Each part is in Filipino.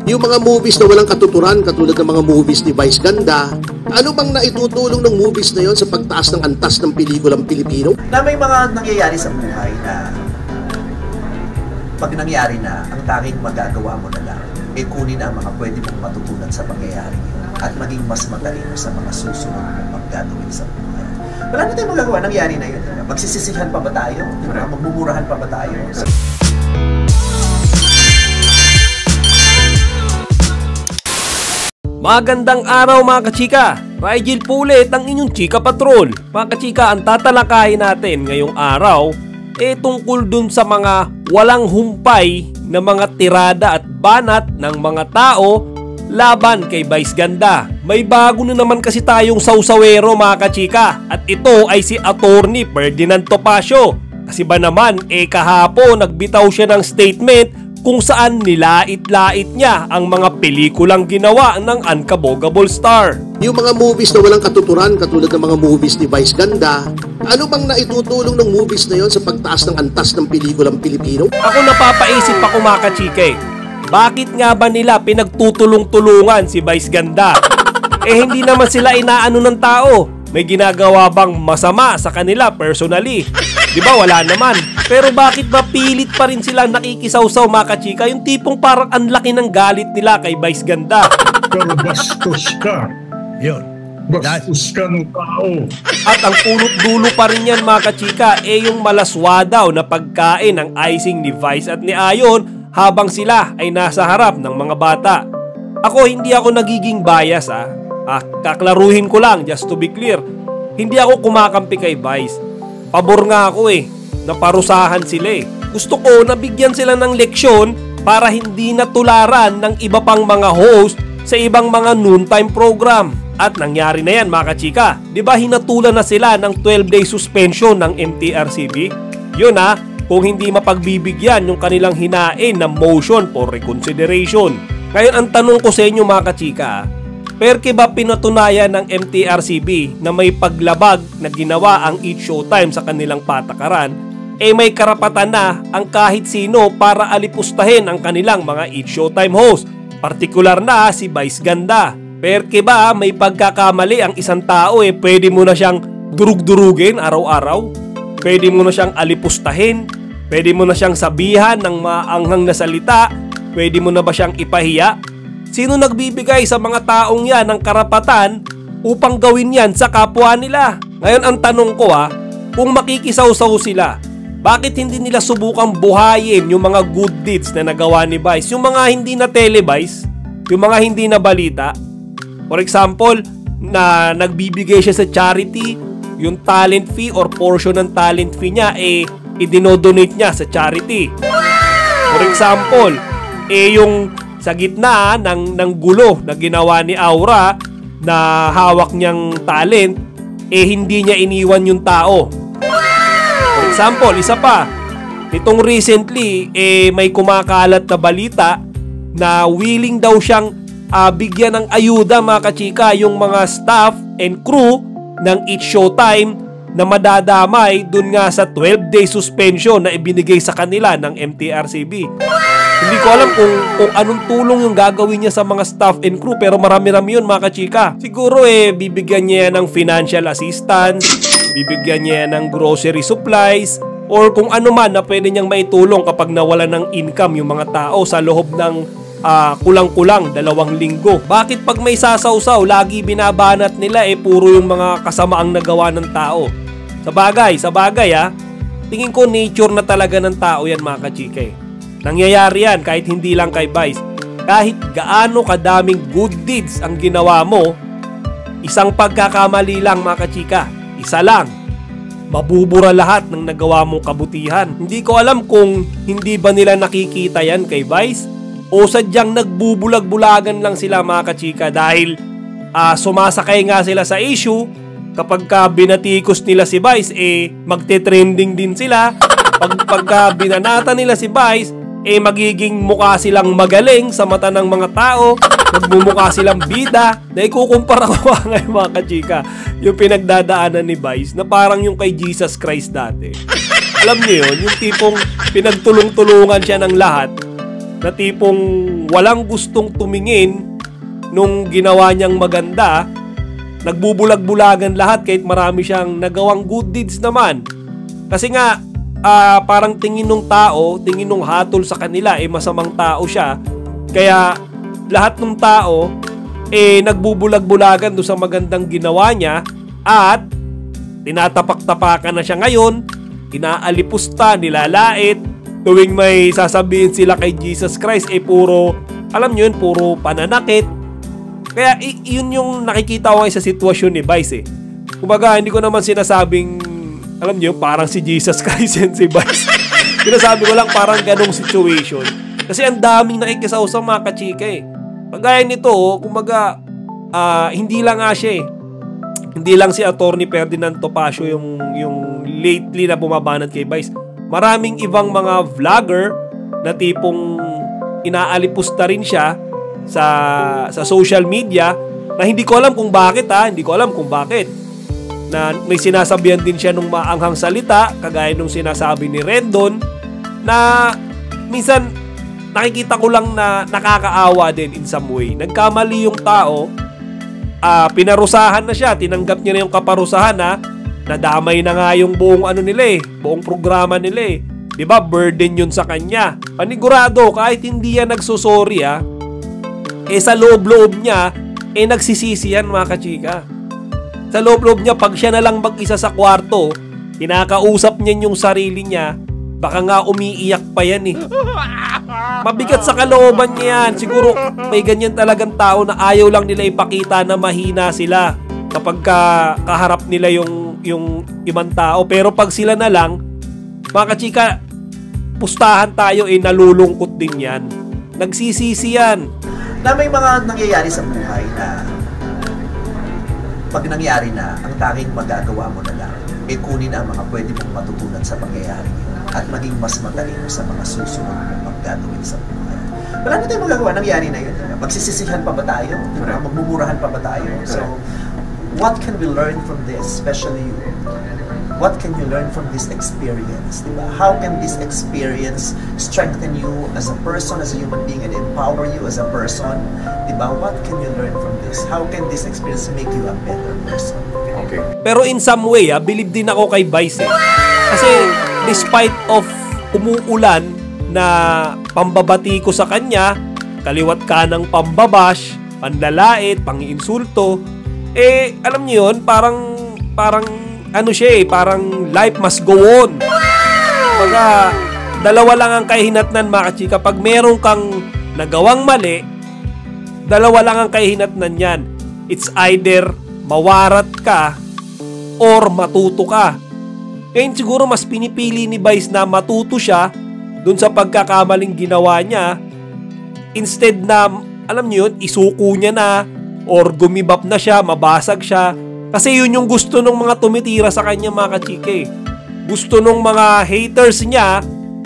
Yung mga movies na walang katuturan, katulad ng mga movies ni Vice Ganda, ano bang naitutulong ng movies na yon sa pagtaas ng antas ng pelikulang Pilipino? Na may mga nangyayari sa buhay na pag nangyari na, ang tanging magagawa mo na lang ay kunin ang mga pwede mong matutunan sa pangyayari at maging mas matalino sa mga susunod mong gagawin sa buhay. Wala na tayong magagawa, nangyari na yun. Magsisisihan pa ba tayo? Magmumurahan pa ba tayo? Magandang araw mga kachika! Rigel po ulit ang inyong Chika Patrol. Mga kachika, ang tatalakayin natin ngayong araw tungkol dun sa mga walang humpay na mga tirada at banat ng mga tao laban kay Vice Ganda. May bago na naman kasi tayong sausawero mga kachika, at ito ay si Attorney Ferdinand Topacio. Kasi ba naman kahapon nagbitaw siya ng statement kung saan nilait-lait niya ang mga pelikulang ginawa ng unkabogable star. Yung mga movies na walang katuturan, katulad ng mga movies ni Vice Ganda, ano bang naitutulong ng movies na yon sa pagtaas ng antas ng pelikulang Pilipino? Ako napapaisip ako mga kachika, bakit nga ba nila pinagtutulong-tulungan si Vice Ganda? Hindi naman sila inaano ng tao. May ginagawa bang masama sa kanila personally? Di ba wala naman? Pero bakit ba pilit pa rin sila nakikisawsaw mga kachika? Yung tipong parang ang laki ng galit nila kay Vice Ganda. Pero bastos ka. Yun. Bastos ka ng tao. At ang punot dulo pa rin yan mga kachika yung malaswa daw na pagkain ng icing ni Vice at ni Ayon habang sila ay nasa harap ng mga bata. Ako hindi ako nagiging bias kaklaruhin ko lang just to be clear. Hindi ako kumakampi kay Vice. Pabor nga ako naparusahan sila Gusto ko nabigyan sila ng leksyon para hindi natularan ng iba pang mga host sa ibang mga noontime program. At nangyari na yan mga kachika. Diba hinatulan na sila ng 12-day suspension ng MTRCB? Yun kung hindi mapagbibigyan yung kanilang hinain na motion for reconsideration. Ngayon ang tanong ko sa inyo mga kachika, perke ba pinatunayan ng MTRCB na may paglabag na ginawa ang Eat Showtime sa kanilang patakaran, may karapatan na ang kahit sino para alipustahin ang kanilang mga Eat Showtime host, partikular na si Vice Ganda. Perke ba may pagkakamali ang isang tao pwede mo na siyang durug-durugin araw-araw? Pwede mo na siyang alipustahin? Pwede mo na siyang sabihan ng maanghang na salita? Pwede mo na ba siyang ipahiya? Sino nagbibigay sa mga taong yan ng karapatan upang gawin yan sa kapwa nila? Ngayon ang tanong ko kung makikisawsaw sila, bakit hindi nila subukang buhayin yung mga good deeds na nagawa ni Vice? Yung mga hindi na televise, yung mga hindi na balita. For example, na nagbibigay siya sa charity, yung talent fee or portion ng talent fee niya idinodonate niya sa charity. For example, yung sa gitna ng gulo na ginawa ni Aura na hawak niyang talent, hindi niya iniwan yung tao. For example, isa pa, nitong recently, may kumakalat na balita na willing daw siyang bigyan ng ayuda mga kachika yung mga staff and crew ng Eat Showtime na madadamay dun nga sa 12-day suspension na ibinigay sa kanila ng MTRCB. Hindi ko alam kung anong tulong yung gagawin niya sa mga staff and crew, pero marami-rami yun mga kachika. Siguro bibigyan niya ng financial assistance, bibigyan niya ng grocery supplies, or kung ano man na pwede niyang maitulong kapag nawala ng income yung mga tao sa loob ng kulang-kulang 2 linggo. Bakit pag may sasawsaw, lagi binabanat nila puro yung mga kasamaang nagawa ng tao? Sa bagay tingin ko nature na talaga ng tao yan mga kachika Nangyayari yan kahit hindi lang kay Vice. Kahit gaano kadaming good deeds ang ginawa mo, isang pagkakamali lang mga kachika, isa lang, mabubura lahat ng nagawa mong kabutihan. Hindi ko alam kung hindi ba nila nakikita yan kay Vice o sadyang nagbubulag-bulagan lang sila mga kachika dahil sumasakay nga sila sa issue. Kapag binatikos nila si Vice, magte-trending din sila. Pagka binanata nila si Vice, magiging mukha silang magaling sa mata ng mga tao. Magmumukha silang bida. Na ikukumpara ko ngayon mga kachika yung pinagdadaanan ni Vice na parang yung kay Jesus Christ dati. Alam niyo yun, yung tipong pinagtulong-tulungan siya ng lahat na tipong walang gustong tumingin nung ginawa niyang maganda, nagbubulag-bulagan lahat kahit marami siyang nagawang good deeds naman. Kasi nga, parang tingin ng tao, tingin ng hatol sa kanila, masamang tao siya. Kaya lahat ng tao, nagbubulag-bulagan doon sa magandang ginawa niya at tinatapak-tapakan na siya ngayon, inaalipusta, nilalait. Tuwing may sasabihin sila kay Jesus Christ, puro, alam nyo yun, puro pananakit. Kaya yun yung nakikita ko sa sitwasyon ni Vice Kumbaga, hindi ko naman sinasabing, alam nyo, parang si Jesus Christ yan si Vice. Sinasabi ko lang parang ganong situation. Kasi ang daming nakikisaw-saw mga kachika Pagaya nito, kumbaga, hindi lang nga siya Hindi lang si Attorney Ferdinand Topacio yung lately na bumabanat kay Vice. Maraming ibang mga vlogger na tipong inaalipusta rin siya sa social media na hindi ko alam kung bakit na may sinasabihan din siya nung maanghang salita kagaya nung sinasabi ni Rendon na minsan nakikita ko lang na nakakaawa din in some way. Nagkamali yung tao, pinarusahan na siya, tinanggap niya na yung kaparusahan nadamay na nga yung buong buong programa nila 'Di ba? Burden yun sa kanya. Panigurado kahit hindi yan nagsusorry sa loob-loob niya nagsisisi yan mga kachika. Sa loob-loob niya pag siya na lang mag-isa sa kwarto, kinakausap niya yung sarili niya, baka nga umiiyak pa yan Mabigat sa kalooban niya yan. Siguro may ganyan talagang tao na ayaw lang nila ipakita na mahina sila kapag kaharap nila yung ibang tao. Pero pag sila na lang, mga kachika, pustahan tayo nalulungkot din yan. Nagsisisi yan. Na may mga nangyayari sa buhay na pag nangyari na, ang tanging magagawa mo na lang kunin ang mga pwede mong matutunan sa pangyayari at maging mas matalino sa mga susunod mong gagawin sa buhay. Wala na tayong magagawa, nangyari na yun. Magsisisihan pa ba tayo? Magmumurahan pa ba tayo? So, what can we learn from this, especially you? What can you learn from this experience? Diba? How can this experience strengthen you as a person, as a human being, and empower you as a person? Diba? What can you learn from this? How can this experience make you a better person? Okay. Pero in some way, believe din ako kay Vice Kasi despite of umuulan na pambabati ko sa kanya, kaliwat kanang pambabash, panlalait, pangiinsulto, alam niyo yun, parang parang life must go on. Mga dalawa lang ang kahinatnan mga kachika. Pag meron kang nagawang mali, dalawa lang ang kahinatnan yan. It's either mawarat ka or matuto ka. Ngayon siguro mas pinipili ni Vice na matuto siya dun sa pagkakamaling ginawa niya instead na, alam niyo yun, isuko niya na or gumibap na siya, mabasag siya. Kasi yun yung gusto ng mga tumitira sa kanya mga kachike. Gusto ng mga haters niya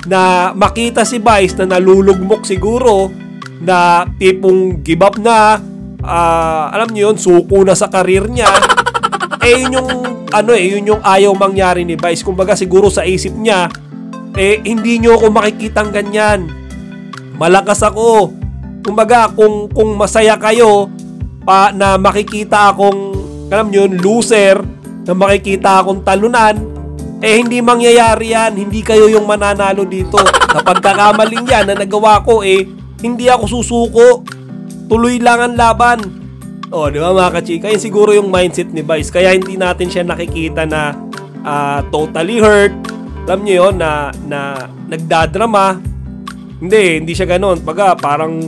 na makita si Vice na nalulugmok siguro, na tipong give up na, alam niyo yun, suko na sa karir niya. Yun yung, yun yung ayaw mangyari ni Vice. Kumbaga siguro sa isip niya, hindi nyo ako makikitang ganyan. Malakas ako. Kumbaga kung masaya kayo, na makikita akong, alam nyo, loser, na makikita akong talunan, hindi mangyayari yan. Hindi kayo yung mananalo dito. Sa pagkakamaling yan na nagawa ko, hindi ako susuko. Tuloy lang ang laban. Di ba mga kachika? Yun siguro yung mindset ni Vice. Kaya hindi natin siya nakikita na totally hurt. Alam nyo yun, na nagdadrama. Hindi siya ganon. Parang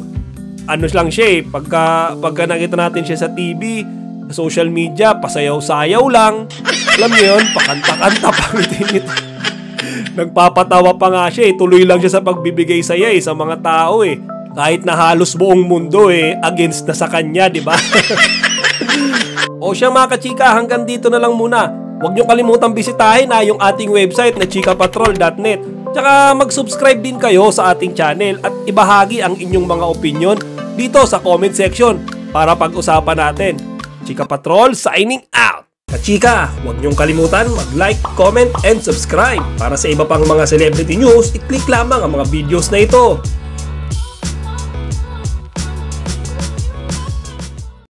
lang siya pagka nakita natin siya sa TV, sa social media, pasayaw-sayaw lang. Alam niyo yun, pakanta-kanta, pangiti-ngiti. Nagpapatawa pa nga siya tuloy lang siya sa pagbibigay saya sa mga tao Kahit na halos buong mundo against na sa kanya, di ba? O siya mga kachika, hanggang dito na lang muna. Huwag niyo kalimutang bisitahin yung ating website na chikapatrol.net. Tsaka mag-subscribe din kayo sa ating channel at ibahagi ang inyong mga opinion dito sa comment section para pag-usapan natin. Chika Patrol signing out! Kachika, huwag niyong kalimutan mag-like, comment, and subscribe. Para sa iba pang mga celebrity news, i-click lamang ang mga videos na ito.